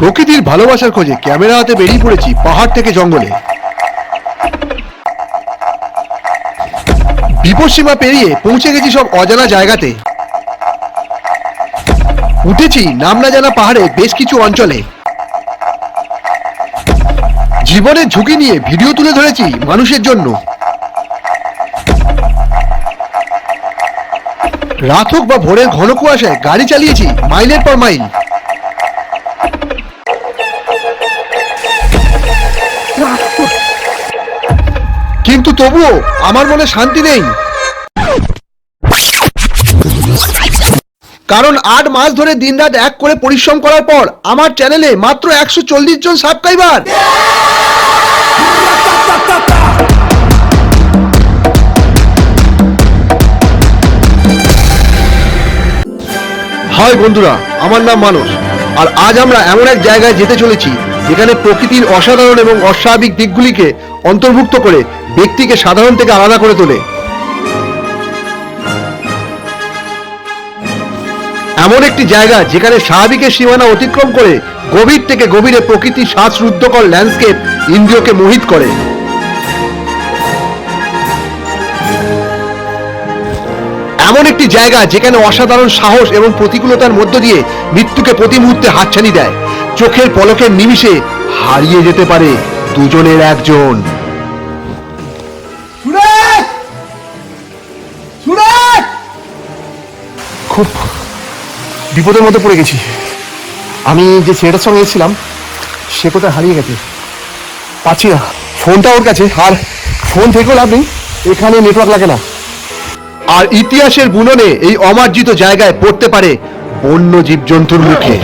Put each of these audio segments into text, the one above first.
প্রকৃতির ভালোবাসার খোঁজে ক্যামেরা হাতে বেরিয়ে পড়েছি পাহাড় থেকে জঙ্গলে। বিপদসীমা পেরিয়ে পৌঁছে গেছি সব অজানা জায়গাতে। উঠেছি নাম না জানা পাহাড়ে বেশ কিছু অঞ্চলে। জীবনের ঝুঁকি নিয়ে ভিডিও তুলে ধরেছি মানুষের জন্য। রাত হোক বা ভোরের ঘন কুয়াশায় গাড়ি চালিয়েছি মাইলের পর মাইল। কিন্তু তবুও আমার মনে শান্তি নেই, কারণ 8 মাস ধরে দিনরাত এক করে পরিশ্রম করার পর আমার চ্যানেলে মাত্র 140 জন সাবস্ক্রাইবার। হাই বন্ধুরা, আমার নাম মানস, আর আজ আমরা এমন এক জায়গায় যেতে চলেছি যেখানে প্রকৃতির অসাধারণ এবং অস্বাভাবিক দিকগুলিকে অন্তর্ভুক্ত করে ব্যক্তিকে সাধারণ থেকে আলাদা করে তোলে। এমন একটি জায়গা যেখানে স্বাভাবিকের সীমানা অতিক্রম করে গভীর থেকে গভীরে প্রকৃতির শ্বাসরুদ্ধকর ল্যান্ডস্কেপ ইন্দ্রিয়কে মোহিত করে। এমন একটি জায়গা যেখানে অসাধারণ সাহস এবং প্রতিকূলতার মধ্য দিয়ে মৃত্যুকে প্রতি মুহূর্তে হাতছানি দেয়। চোখের পলকের নিমিষে হারিয়ে যেতে পারে দুজনের একজন। খুব বিপদের মধ্যে পড়ে গেছি। আমি যে ছেলেটার সঙ্গে এসেছিলাম সে কোথায় হারিয়ে গেছে, পাচ্ছি না। ফোনটা ওর কাছে, আর ফোন থেকেও লাভ নেই, এখানে নেটওয়ার্ক লাগে না। আর ইতিহাসের বুননে এই অমার্জিত জায়গায় পড়তে পারে বন্য জীবজন্তুর মুখে।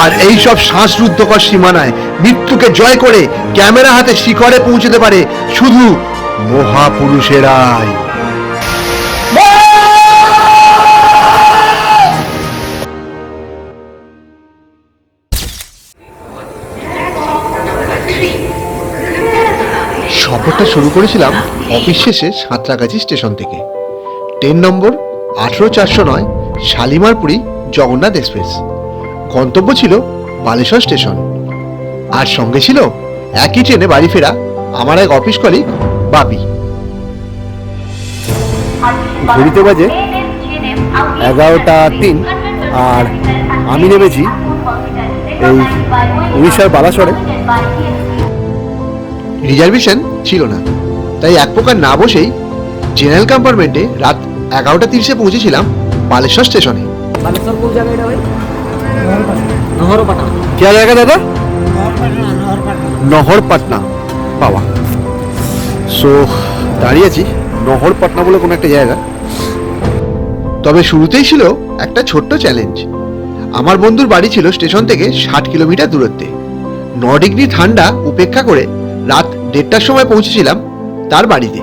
আর এই সব শ্বাসরুদ্ধকর সীমানায় মৃত্যুকে জয় করে ক্যামেরা হাতে শিখরে পৌঁছতে পারে শুধু মহাপুরুষেরাই। সফরটা শুরু করেছিলাম অফিস শেষে সাঁতরাগাছি স্টেশন থেকে। Train number 18409 Shalimar Puri Jagannath express. গন্তব্য ছিল বালেশ্বর স্টেশন। আর সঙ্গে ছিল একই ট্রেনে বাড়ি ফেরা আমার এক অফিস কলিগ বাপি। ঘড়িতে বাজে 11:03, আর আমি নেমেছি এই উড়িষ্যার বালাসরে। রিজার্ভেশন ছিল না, তাই এক প্রকার না বসেই জেনারেল কম্পার্টমেন্টে রাত 11:30 পৌঁছেছিলাম বালেশ্বর স্টেশনে। बालेश्वर कौन जगह है भाई? নহরপাটনা। क्या জায়গা দাদা? নহরপাটনা। বাবা, সো দাঁড়িয়ে আছি নহরপাটনা বলে কোনো একটা জায়গা। তবে শুরুতেই ছিল একটা ছোট্ট চ্যালেঞ্জ। আমার বন্ধুর বাড়ি ছিল স্টেশন থেকে 60 কিলোমিটার দূরত্বে। 9 ডিগ্রি ঠান্ডা উপেক্ষা করে রাত 1:30টার সময় পৌঁছেছিলাম তার বাড়িতে।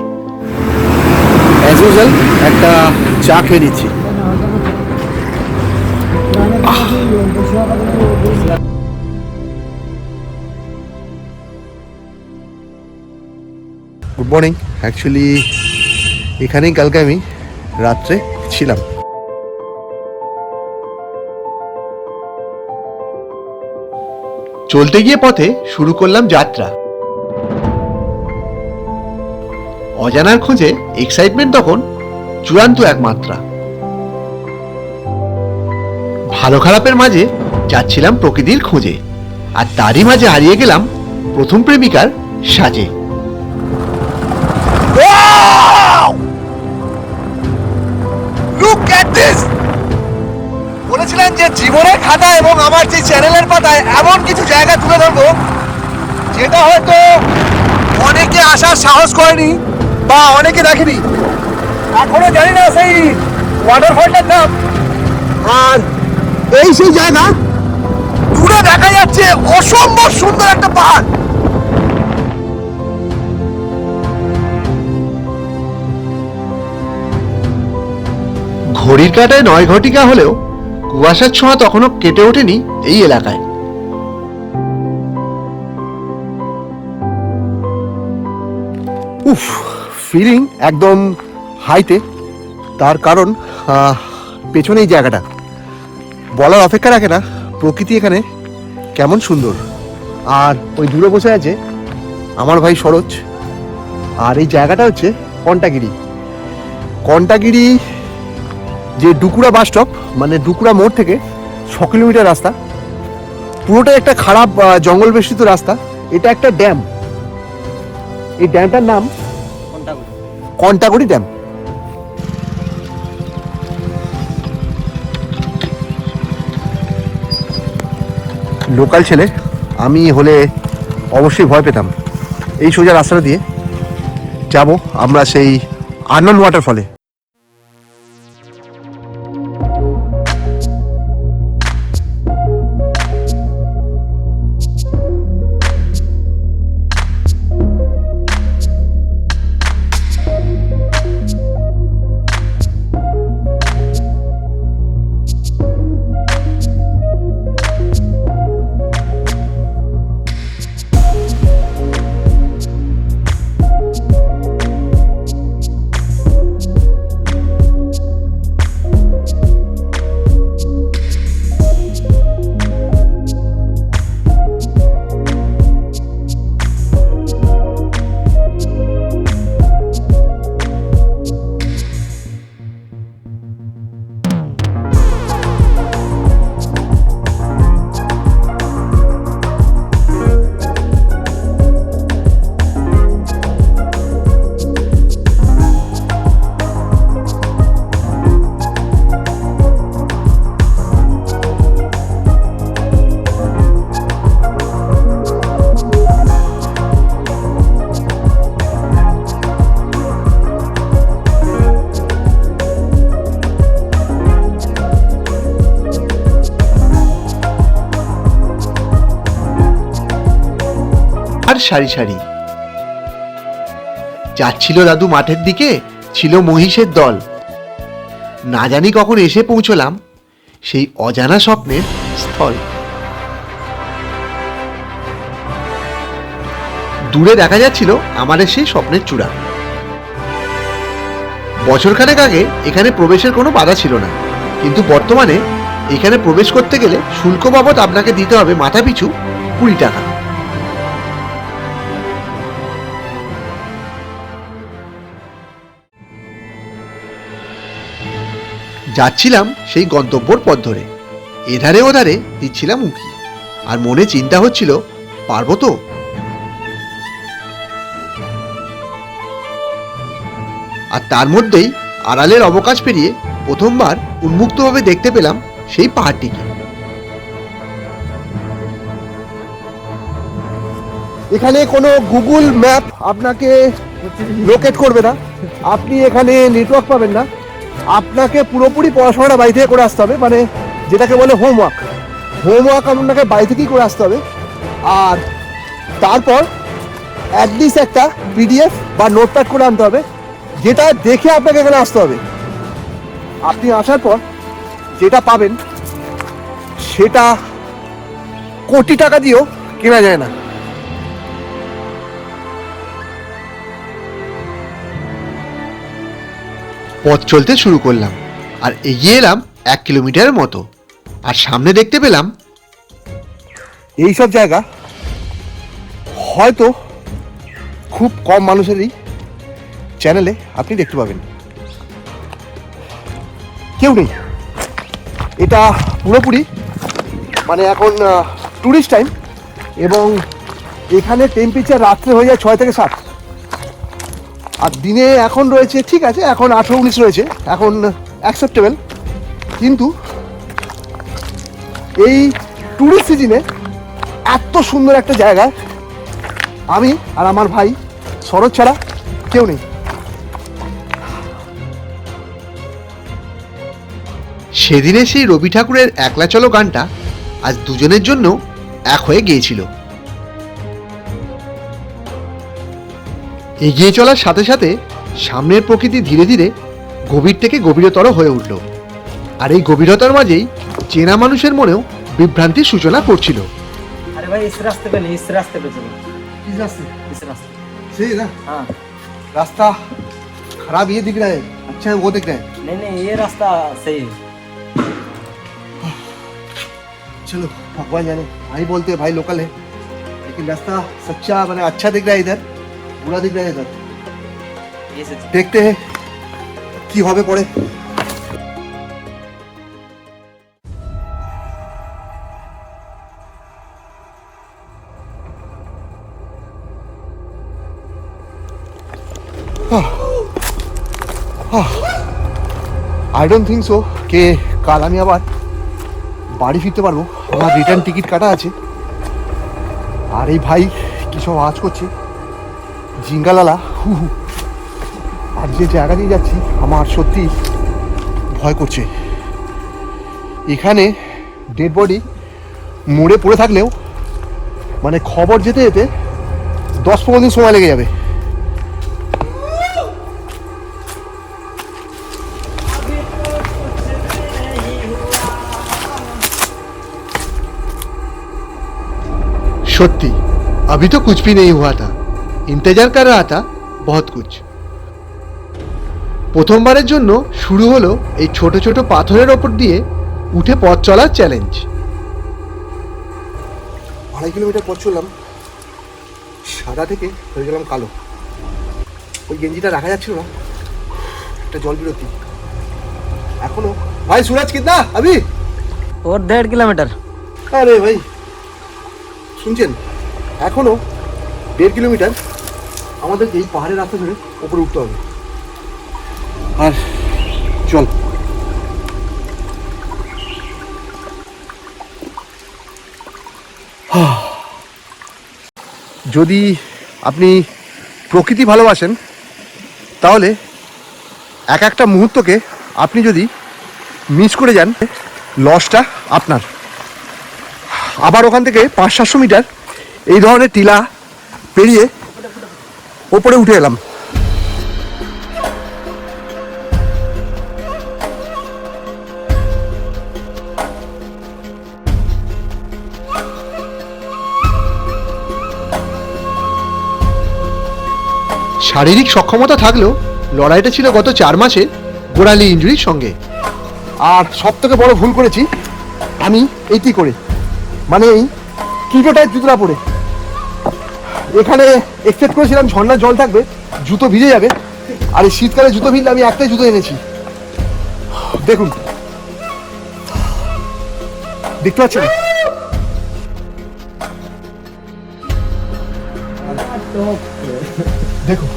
অ্যাজ ইউজুয়াল একটা চা খেয়ে নিচ্ছি। Good morning. অ্যাকচুয়ালি এখানেই কালকে আমি রাত্রে ছিলাম। চলতে গিয়ে পথে শুরু করলাম যাত্রা। অজানার খোঁজে এক্সাইটমেন্ট তখন চূড়ান্ত এক মাত্রা। ভালো খারাপের মাঝে যাচ্ছিলাম প্রকৃতির খোঁজে, আর তারই মাঝে হারিয়ে গেলাম প্রথম প্রেমিকার সাজে। বলেছিলাম যে জীবনের খাতা এবং আমার যে চ্যানেলের পাতায় এমন কিছু জায়গা তুলে ধরবো যেটা হয়তো অনেকে আসার সাহস করেনি বা অনেকে দেখেনি। এখনো জানি না সেই ওয়াটারফলটার নাম। আর এই সেই জায়গা, দূরে দেখা যাচ্ছে অসম্ভব সুন্দর একটা পাহাড়। ঘড়ির কাঁটায় 9 ঘটিকা হলেও কুয়াশার ছোঁয়া তখনও কেটে ওঠেনি এই এলাকায়। উফ, ফিলিং একদম হাইতে, তার কারণ পেছনে এই জায়গাটা বলার অপেক্ষা রাখে না, প্রকৃতি এখানে কেমন সুন্দর। আর ওই দূরে বসে আছে আমার ভাই সরোজ। আর এই জায়গাটা হচ্ছে কন্টাগিরি। কন্টাগিরি যে ডুকুরা বাস স্টপ, মানে ডুকুরা মোড় থেকে 6 কিলোমিটার রাস্তা, পুরোটাই একটা খারাপ জঙ্গল বেষ্টিত রাস্তা। এটা একটা ড্যাম, এই ড্যামটার নাম কন্টাগিরি ড্যাম। লোকাল ছেলে আমি হলে অবশ্যই ভয় পেতাম। এই সোজা রাস্তাটা দিয়ে যাব আমরা সেই আনন্দ ওয়াটারফলে। আর সারি সারি যাচ্ছিল দাদু মাঠের দিকে, ছিল মহিষের দল। না জানি কখন এসে পৌঁছলাম সেই অজানা স্বপ্নের স্থল। দূরে দেখা যাচ্ছিল আমাদের সেই স্বপ্নের চূড়া। বছরখানেক আগে এখানে প্রবেশের কোনো বাধা ছিল না, কিন্তু বর্তমানে এখানে প্রবেশ করতে গেলে শুল্ক বাবদ আপনাকে দিতে হবে মাথাপিছু 20 টাকা। যাচ্ছিলাম সেই গন্তব্যর পথ ধরে, এধারে ওধারে দিচ্ছিলাম উঁকি, আর মনে চিন্তা হচ্ছিল পারবো তো। আর তার মধ্যেই আড়ালের অবকাশ পেরিয়ে প্রথমবার উন্মুক্তভাবে দেখতে পেলাম সেই পাহাড়টিকে। এখানে কোনো গুগল ম্যাপ আপনাকে লোকেট করবে না, আপনি এখানে নেটওয়ার্ক পাবেন না। আপনাকে পুরোপুরি পড়াশোনাটা বাড়ি থেকে করে আসতে হবে, মানে যেটাকে বলে হোমওয়ার্ক আপনাকে বাড়ি থেকেই করে আসতে হবে। আর তারপর অ্যাটলিস্ট একটা পিডিএফ বা নোটপ্যাড করে আনতে হবে, যেটা দেখে আপনাকে এখানে আসতে হবে। আপনি আসার পর যেটা পাবেন সেটা কোটি টাকা দিয়েও কেনা যায় না। পথ চলতে শুরু করলাম আর এগিয়ে এলাম 1 কিলোমিটারের মতো, আর সামনে দেখতে পেলাম এইসব জায়গা হয়তো খুব কম মানুষেরই চ্যানেলে আপনি দেখতে পাবেন। কেউ নেই, এটা পুরোপুরি মানে এখন টুরিস্ট টাইম, এবং এখানে টেম্পারেচার রাত্রে হয়ে যায় 6 থেকে 7, আর দিনে এখন রয়েছে ঠিক আছে, এখন 18-19 রয়েছে, এখন অ্যাকসেপ্টেবল। কিন্তু এই টুরিস্ট সিজনে এত সুন্দর একটা জায়গায় আমি আর আমার ভাই শরৎ ছাড়া কেউ নেই। সেদিনে সেই রবি ঠাকুরের একলা চলো গানটা আজ দুজনের জন্য এক হয়ে গিয়েছিল। এগিয়ে চলার সাথে সাথে সামনের প্রকৃতি ধীরে ধীরে গভীর থেকে গভীরতর হয়ে উঠল, আর এই গভীরতার মাঝেই চেনা মানুষের মনেও বিভ্রান্তির সূচনা করছিল। अरे भाई इस रास्ते पे नहीं, इस रास्ते पे चलो। इस रास्ते इस रास्ते सही ना? हाँ रास्ता खराब ये दिख रहा है, अच्छा है वो दिख रहा है। नहीं नहीं ये रास्ता सही है। चलो भगवान जाने, भाई बोलते हैं भाई लोकल है, लेकिन रास्ता सच्चा मैंने अच्छा दिख रहा है इधर, बुरा दिख रहा है इधर। ये सच দেখতে কি হবে পরে। আই ডোন্ট থিঙ্ক সো কে কাল আমি আবার বাড়ি ফিরতে পারবো। আমার রিটার্ন টিকিট কাটা আছে। আর এই ভাই কি সব আওয়াজ করছে, জিঙ্গালালা হু হু। আর যে জায়গা দিয়ে যাচ্ছি আমার সত্যি ভয় করছে। এখানে ডেড বডি মরে পড়ে থাকলেও মানে খবর যেতে যেতে 10-15 দিন সময় লেগে যাবে। সত্যি अभी तो कुछ भी नहीं हुआ था, इंतजार कर रहा था बहुत कुछ। প্রথমবারের জন্য শুরু হলো এই ছোট ছোট পাথরের ওপর দিয়ে উঠে পথ চলার চ্যালেঞ্জ। 2.5 কিলোমিটার পথ চললাম, সাদা থেকে হয়ে গেলাম কালো। ওই গেঞ্জিটা রাখা যাচ্ছিল না, একটা জল বিরতি। এখনো ভাই सूरज कितना अभी? और 1.5 किलोमीटर। আরে ভাই শুনছেন, এখনো 1.5 কিলোমিটার আমাদের এই পাহাড়ের রাস্তা ধরে উপরে উঠতে হবে। আর চল যদি আপনি প্রকৃতি ভালোবাসেন তাহলে এক একটা মুহূর্তকে আপনি যদি মিস করে যান, লসটা আপনার। আবার ওখান থেকে 500-700 মিটার এই ধরনের টিলা পেরিয়ে ওপরে উঠে এলাম। শারীরিক সক্ষমতা থাকলেও লড়াইটা ছিল গত 4 মাসে গোড়ালি ইনজুরির সঙ্গে। আর সব থেকে বড় ভুল করেছি আমি এইটি করে, মানে এই কিটো টাইপ জুতোটা পরে। এখানে এক্সপেক্ট করেছিলাম ঝর্ণার জল থাকবে, জুতো ভিজে যাবে, আর এই শীতকালে জুতো ভিজলে আমি একটাই জুতো এনেছি। দেখুন, দেখতে পাচ্ছেন? देखो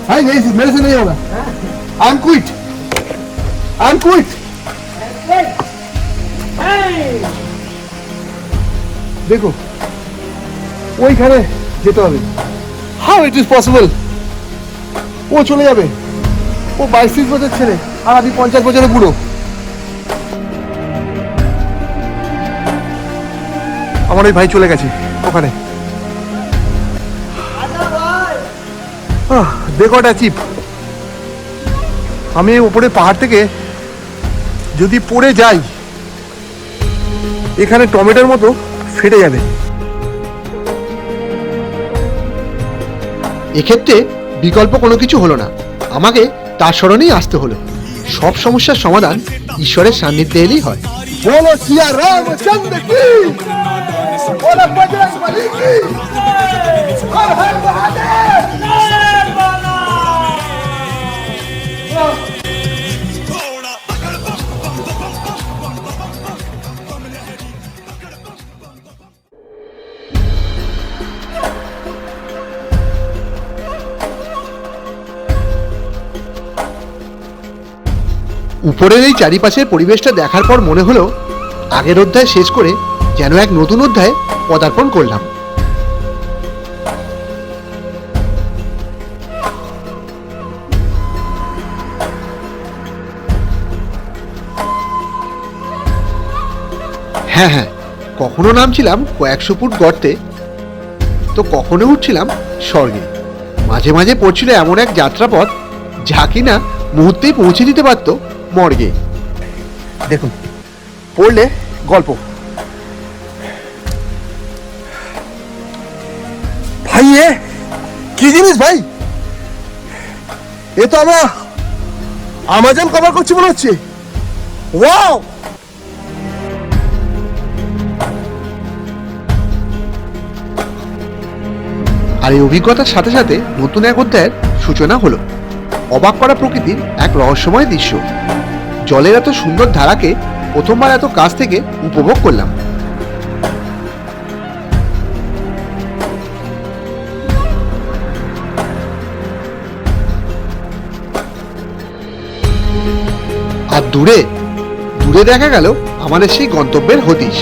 भाई मेरे से नहीं होगा, I am quit, I am quit. देखो ওইখানে যেতে হবে। How it is possible? ও চলে যাবে, ও 22-23 বছর ছেলে আর আমি 50 বছরের বুড়ো। আমার ওই ভাই চলে গেছে ওখানে। দেখো চিপ, আমি উপরে পাহাড় থেকে যদি পড়ে যাই এখানে টমেটোর মতো ফেটে যাবে। এক্ষেত্রে বিকল্প কোনো কিছু হলো না, আমাকে তার স্মরণেই আসতে হলো। সব সমস্যার সমাধান ঈশ্বরের সান্নিধ্যে এলেই হয়। বলো সিয়া রামচন্দ্র কি, বলো বজরং বলি কি, হর হর মহাদেব। উপরের এই চারিপাশের পরিবেশটা দেখার পর মনে হলো আগের অধ্যায় শেষ করে যেন এক নতুন অধ্যায়ে পদার্পণ করলাম। হ্যাঁ হ্যাঁ, কখনো নামছিলাম কয়েকশো ফুট গর্তে, তো কখনো উঠছিলাম স্বর্গে। মাঝে মাঝে পড়ছিল এমন এক যাত্রাপথ যা কিনা মুহূর্তেই পৌঁছে দিতে পারত মর্গে। দেখুন, পড়লে গল্প। ভাই এ কি জিনিস ভাই, এ তো আমরা আমাজন কভার করছি মনে হচ্ছে। ওয়াও! আর এই অভিজ্ঞতার সাথে সাথে নতুন এক অধ্যায়ের সূচনা হলো। অবাক করা প্রকৃতির এক রহস্যময় দৃশ্য। জলের এত সুন্দর ধারাকে প্রথমবার এত কাছ থেকে উপভোগ করলাম। আর দূরে দূরে দেখা গেল আমাদের সেই গন্তব্যের হদিশ।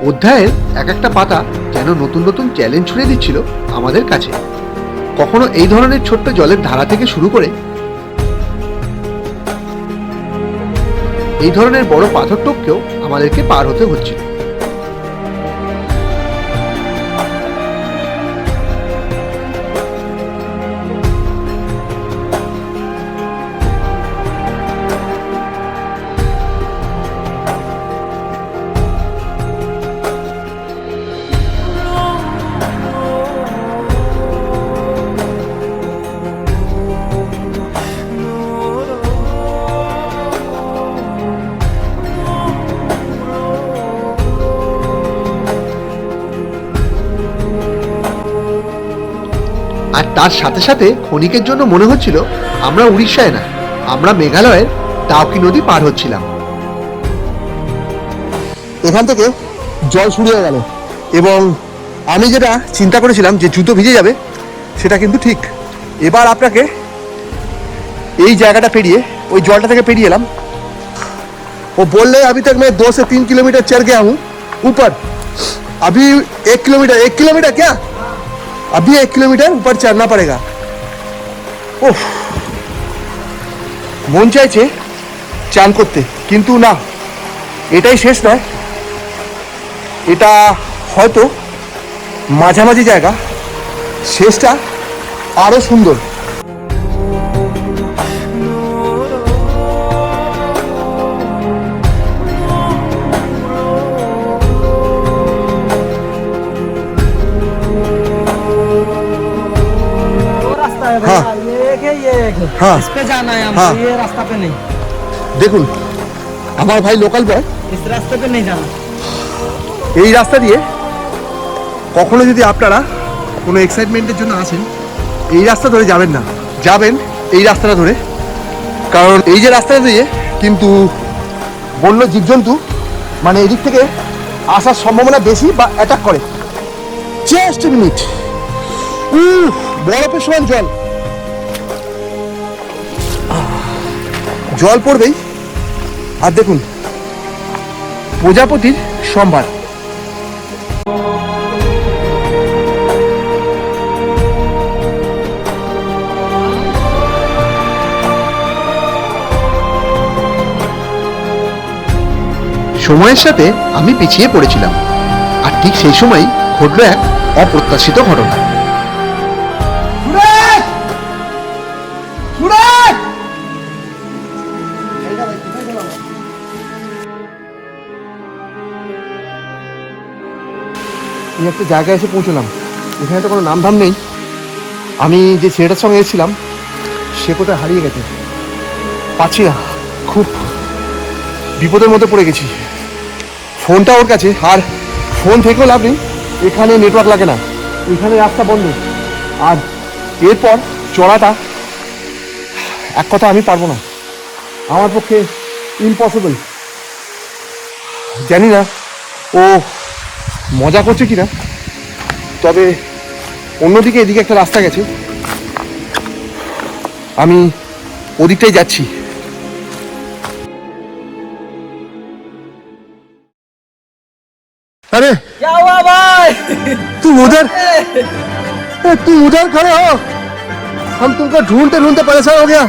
অধ্যায়ের এক একটা পাতা যেন নতুন নতুন চ্যালেঞ্জ ছুড়ে দিচ্ছিল আমাদের কাছে। কখনো এই ধরনের ছোট্ট জলের ধারা থেকে শুরু করে এই ধরনের বড় পাথর টপকেও আমাদেরকে পার হতে হচ্ছিল। আর তার সাথে সাথে ক্ষণিকের জন্য মনে হচ্ছিল আমরা উড়িষ্যায় না, আমরা মেঘালয়ের টাওকি নদী পার হচ্ছিলাম। এখান থেকে জল শুরু হয়ে গেল এবং আমি যেটা চিন্তা করেছিলাম যে জুতো ভিজে যাবে, সেটা কিন্তু ঠিক। এবার আপনাকে এই জায়গাটা পেরিয়ে ওই জলটা থেকে পেরিয়ে এলাম। वो बोल रहे अभी तक मैं 2 से 3 किलोमीटर चढ़ गया हूँ ऊपर। अभी 1 किलोमीटर क्या, अभी 1 किलोमीटर ऊपर चढ़ना पड़ेगा। ওহ, মন চাইছে চান করতে, কিন্তু না, এটাই শেষ নয়। এটা হয়তো মাঝামাঝি জায়গা, শেষটা আরো সুন্দর। वो रास्ता है हाँ। भैया, ये एक है ये एक है। हाँ। इस पे जाना है हाँ। हमको, ये रास्ता पे नहीं, দেখুন, আমার ভাই লোকাল বয়, इस रास्ते पे नहीं जाना। এই রাস্তা দিয়ে কখনো যদি আপনারা কোনো এক্সাইটমেন্টের জন্য আসেন, এই রাস্তা ধরে যাবেন না, যাবেন এই রাস্তাটা ধরে। কারণ এই যে রাস্তাটা দিয়ে কিন্তু বন্য জীবজন্তু মানে এদিক থেকে আসার সম্ভাবনা বেশি বা অ্যাটাক করে। জাস্ট মিনিট, বরফের সমান জল, জল পড়বেই। আর দেখুন প্রজাপতির সম্ভার। সময়ের সাথে আমি পিছিয়ে পড়েছিলাম, আর ঠিক সেই সময় ঘটল এক অপ্রত্যাশিত ঘটনা। এই একটা জায়গায় এসে পৌঁছলাম, এখানে তো কোনো নাম ধাম নেই। আমি যে ছেলেটার সঙ্গে এসেছিলাম সে কোথায় হারিয়ে গেছে, পাচ্ছি না, খুব বিপদের মধ্যে পড়ে গেছি। ফোনটা ওর কাছে, আর ফোন থেকেও লাভ নেই, এখানে নেটওয়ার্ক লাগে না, এখানে রাস্তা বন্ধ। আর এরপর চড়াটা এক কথা আমি পারবো না, আমার পক্ষে ইম্পসিবল। জানি না ও মজা করছে কিনা, তবে অন্যদিকে এদিকে একটা রাস্তা গেছে, আমি ওদিকটাই যাচ্ছি। अरे क्या हुआ भाई? तुम उधर खड़े हो, हम तुमको ढूंढते ढूंढते परेशान हो गया।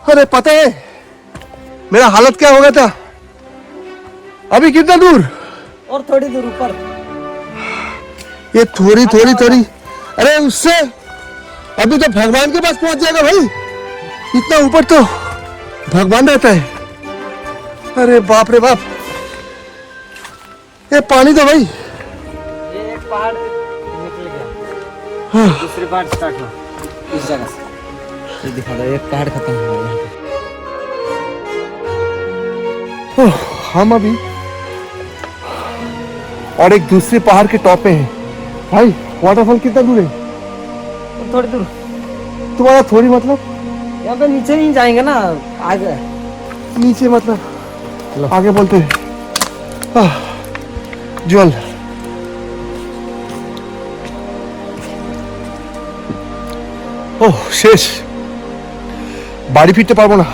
अरे पता है मेरा हालत क्या हो गया था? अभी कितना दूर? और थोड़ी दूर ऊपर। ये थोड़ी थोड़ी थोड़ी, अरे उससे अभी तो भगवान के पास पहुंच जाएगा भाई, इतना ऊपर तो भगवान रहता है। अरे बाप रे बाप, ये पानी तो भाई ये एक पहाड़ दूसरी बार स्टार्ट हो इस जगह से। ये दिखा दो, एक कार्ड खत्म हुआ है यहाँ पे। ओह, हम अभी और एक दूसरे पहाड़ के टॉप पे हैं। भाई वाटरफॉल कितना दूर है? और थोड़ी दूर, तुम्हारा थोड़ी मतलब यहाँ पे नीचे नहीं जाएंगे ना, आगे। नीचे मतलब आगे बोलते हैं। जल ওহ শেষ, বাড়ি ফিরতে পারবো না।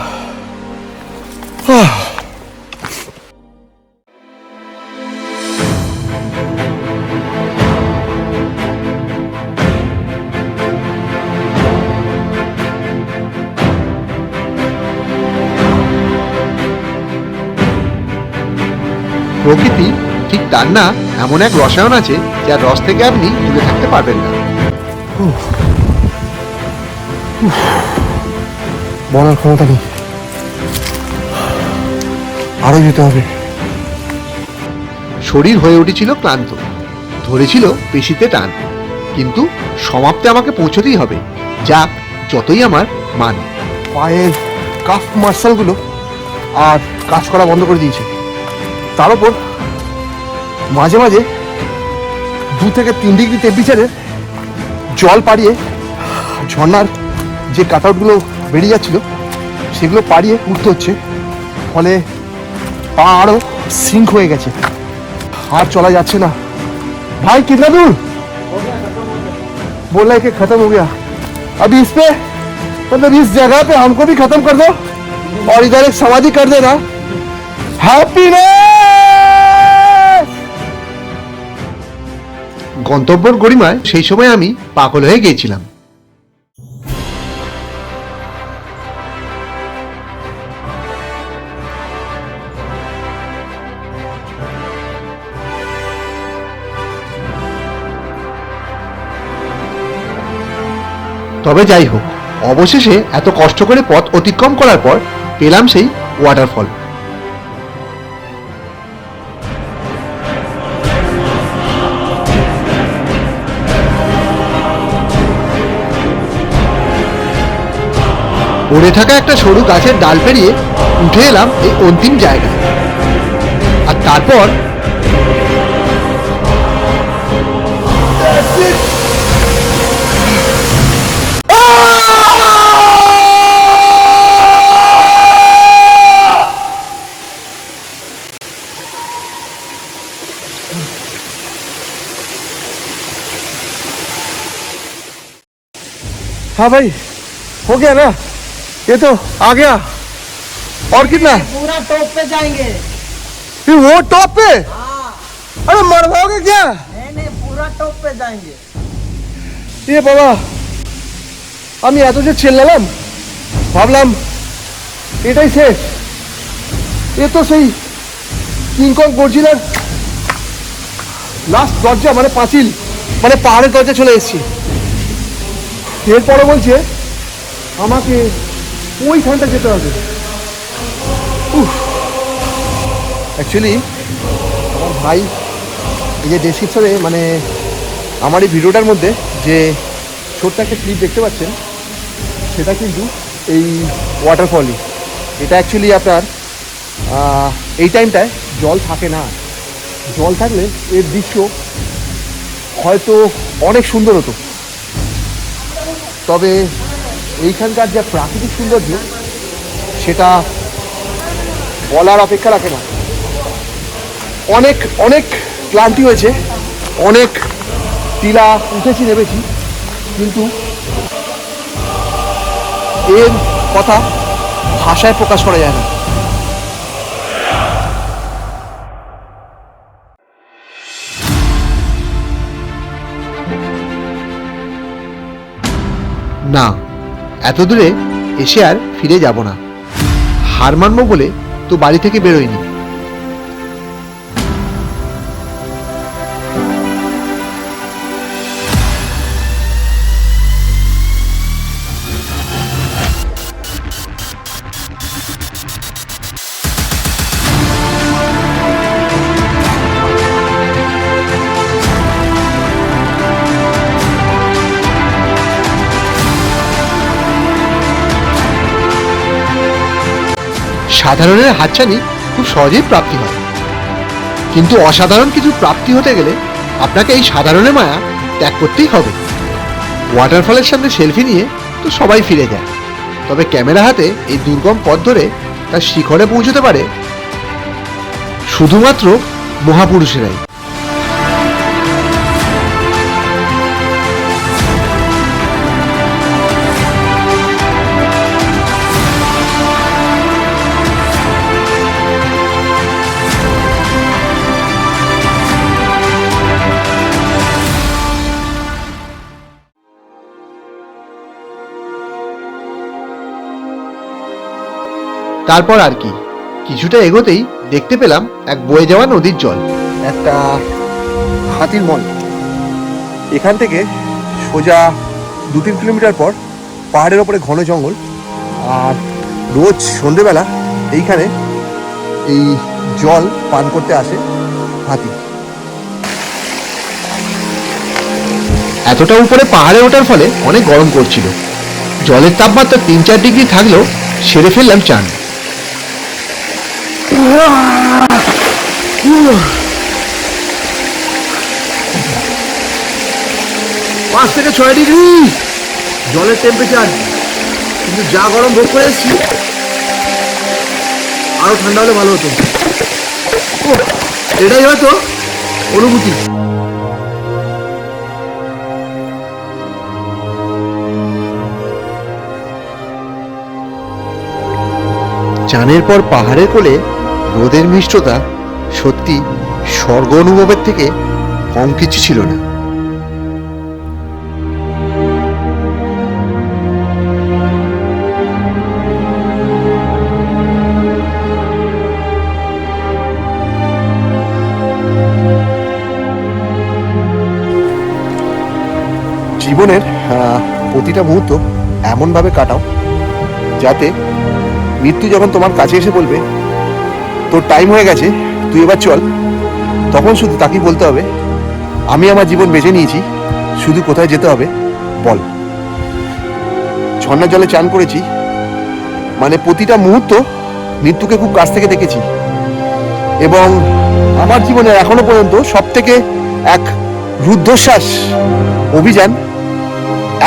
প্রকৃতি ঠিক তার না এমন এক রসায়ন আছে যার রস থেকে আপনি দূরে থাকতে পারবেন না। বলার ক্ষমতা নেই, আরো যেতে হবে। শরীর হয়ে উঠেছিল ক্লান্ত, ধরেছিল পেশিতে টান, কিন্তু সমাপ্তে আমাকে পৌঁছতেই হবে, যাক যতই আমার মান। পায়ের কাফ মাসলগুলো আর কাজ করা বন্ধ করে দিয়েছে। তার উপর মাঝে মাঝে 2 থেকে 3 ডিগ্রি টেম্পারেচারে জল পাড়িয়ে ঝর্ণার যে কাটআউটগুলো বেরিয়ে যাচ্ছিল সেগুলো পাড়িয়ে উঠতে হচ্ছে, ফলে পা আরও সিঙ্ক হয়ে গেছে, আর চলা যাচ্ছে না। भाई कितना दूर? बोला है कि खत्म हो गया। अभी इस पे मतलब इस जगह पे हमको भी खत्म कर दो और इधर एक समाधि कर देना। हैप्पीनेस। গন্তব্যের গরিমায় সেই সময় আমি পাগল হয়ে গিয়েছিলাম। তবে যাই হোক, অবশেষে এত কষ্ট করে পথ অতিক্রম করার পর পেলাম সেই ওয়াটারফল। পড়ে থাকা একটা সরু গাছের ডাল পেরিয়ে উঠে এলাম এই অন্তিম জায়গায়, আর তারপর हाँ भाई हो गया ना, ये तो आ गया। और कितना? पूरा टॉप पे जाएंगे। फिर वो टॉप पे? हाँ। अरे मरवाओगे क्या? नहीं पूरा टॉप पे जाएंगे। ये बाबा আমি এত যে চেল্লালাম, ভাবলাম এটাই শেষ। এ তো সেই কিংকং গর্জিলার লাস্ট দরজা, মানে পাঁচিল, মানে পাহাড়ের দরজা চলে এসেছি। এরপরে বলছে আমাকে ওইখানটা যেতে হবে। অ্যাকচুয়ালি আমার ভাই এই যে ডেসক্রিপশনে, মানে আমার এই ভিডিওটার মধ্যে যে ছোট্ট একটা ক্লিপ দেখতে পাচ্ছেন, সেটা কিন্তু এই ওয়াটারফলই। এটা অ্যাকচুয়ালি আপনার এই টাইমটায় জল থাকে না, জল থাকলে এর দৃশ্য হয়তো অনেক সুন্দর হতো। তবে এইখানকার যা প্রাকৃতিক সৌন্দর্য সেটা বলার অপেক্ষা রাখে না। অনেক অনেক ক্লান্তি হয়েছে, অনেক টিলা উঠেছি নেমেছি, কিন্তু এর কথা ভাষায় প্রকাশ করা যায় না। না, এত দূরে এসে আর ফিরে যাব না। হার মানবো বলে তো বাড়ি থেকে বেরোয়নি। সাধারণের হাতছানি খুব সহজেই প্রাপ্তি হয়, কিন্তু অসাধারণ কিছু প্রাপ্তি হতে গেলে আপনাকে এই সাধারণের মায়া ত্যাগ করতেই হবে। ওয়াটারফলের সামনে সেলফি নিয়ে তো সবাই ফিরে যায়, তবে ক্যামেরা হাতে এই দুর্গম পথ ধরে তার শিখরে পৌঁছতে পারে শুধুমাত্র মহাপুরুষেরাই। তারপর আর কি, কিছুটা এগোতেই দেখতে পেলাম এক বয়ে যাওয়া নদীর জল। একটা হাতির মল। এখান থেকে সোজা 2-3 কিলোমিটার পর পাহাড়ের ওপরে ঘন জঙ্গল, আর রোজ সন্ধেবেলা এইখানে এই জল পান করতে আসে হাতি। এতটা উপরে পাহাড়ে ওঠার ফলে অনেক গরম করছিল। জলের তাপমাত্রা 3-4 ডিগ্রি থাকলেও সেরে ফেললাম চান। 5 থেকে 6 ডিগ্রি জলের টেম্পারেচার, কিন্তু যা গরম ভোগ করে এসেছি, আরো ঠান্ডা হলে ভালো হতো। এটাই হয়তো অনুভূতি। চানের পর পাহাড়ের কোলে রোদের মিষ্টতা সত্যি স্বর্গ অনুভবের থেকে কম কিছু ছিল না। জীবনের প্রতিটা মুহূর্ত এমনভাবে কাটাও যাতে মৃত্যু যখন তোমার কাছে এসে বলবে তোর টাইম হয়ে গেছে, তুই এবার চল, তখন শুধু তাকেই বলতে হবে, আমি আমার জীবন বেছে নিয়েছি, শুধু কোথায় যেতে হবে বল। ঝর্ণার জলে চান করেছি, মানে প্রতিটা মুহূর্ত মৃত্যুকে খুব কাছ থেকে দেখেছি, এবং আমার জীবনের এখনো পর্যন্ত সব থেকে এক রুদ্ধশ্বাস অভিযান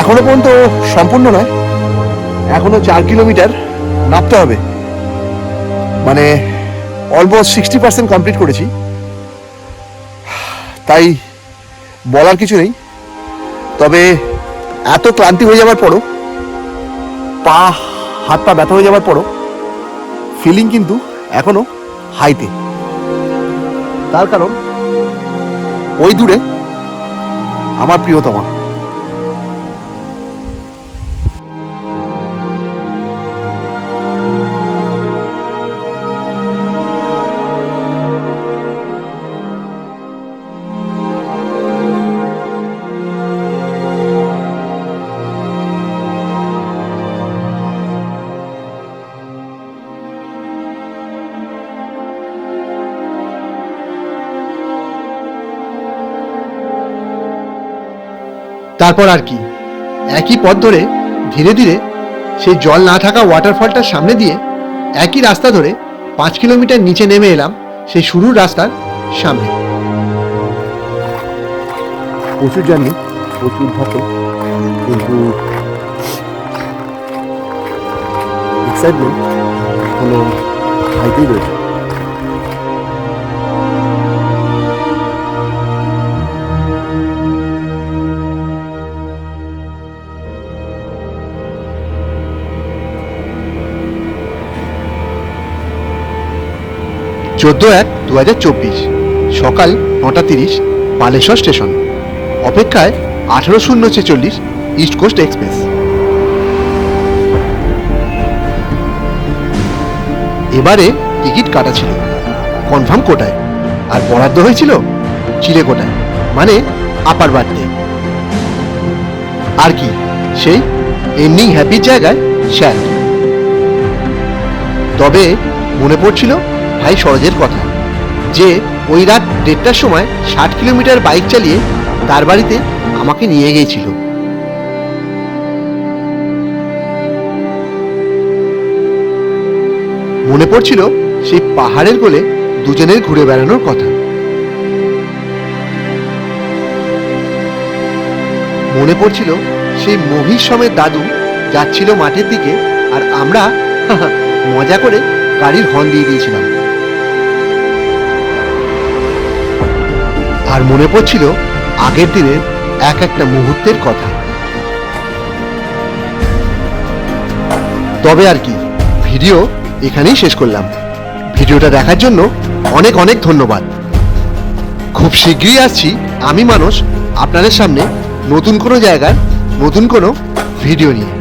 এখনো পর্যন্ত সম্পূর্ণ নয়। এখনো 4 কিলোমিটার নামতে হবে, মানে অলমোস্ট 60% কমপ্লিট করেছি। তাই বলার কিছু নেই, তবে এত ক্লান্তি হয়ে যাওয়ার পরও, হাত পা ব্যথা হয়ে যাওয়ার পরও ফিলিং কিন্তু এখনো হাইতে। তার কারণ ওই দূরে আমার প্রিয়তমা। তারপর আর কি, একই পথ ধরে ধীরে ধীরে সেই জল না থাকা ওয়াটারফলটার সামনে দিয়ে একই রাস্তা ধরে 5 কিলোমিটার নিচে নেমে এলাম সেই শুরুর রাস্তার সামনে। প্রচুর জার্নি, প্রচুর ধাপে, কিন্তু এক্সাইটমেন্ট এখনো হাইতেই রয়েছে। চোদ্দ 1-2024 সকাল 9:30 বালেশ্বর স্টেশন। অপেক্ষায় 18:46 ইস্ট কোস্ট এক্সপ্রেস। এবারে টিকিট কাটা ছিল কনফার্ম কোটায়, আর বরাদ্দ হয়েছিল চিড়ে কোটায়, মানে আপার বার্থডে। আর কি, সেই এন্ডিং হ্যাপির জায়গায় শ্যাট। তবে মনে পড়ছিল ভাই সরোজের কথা, যে ওই রাত 1:30টার সময় 60 কিলোমিটার বাইক চালিয়ে তার বাড়িতে আমাকে নিয়ে গিয়েছিল। মনে পড়ছিল সেই পাহাড়ের কোলে দুজনের ঘুরে বেড়ানোর কথা। মনে পড়ছিল সেই মহিষ সমেত দাদু যাচ্ছিল মাঠের দিকে, আর আমরা মজা করে গাড়ির হর্ন দিয়ে দিয়েছিলাম। আর মনে পড়ছিল আগের দিনের এক একটা মুহূর্তের কথা। তবে আর কি, ভিডিও এখানেই শেষ করলাম। ভিডিওটা দেখার জন্য অনেক অনেক ধন্যবাদ। খুব শীঘ্রই আসছি আমি মানস আপনাদের সামনে নতুন কোনো জায়গার নতুন কোনো ভিডিও নিয়ে।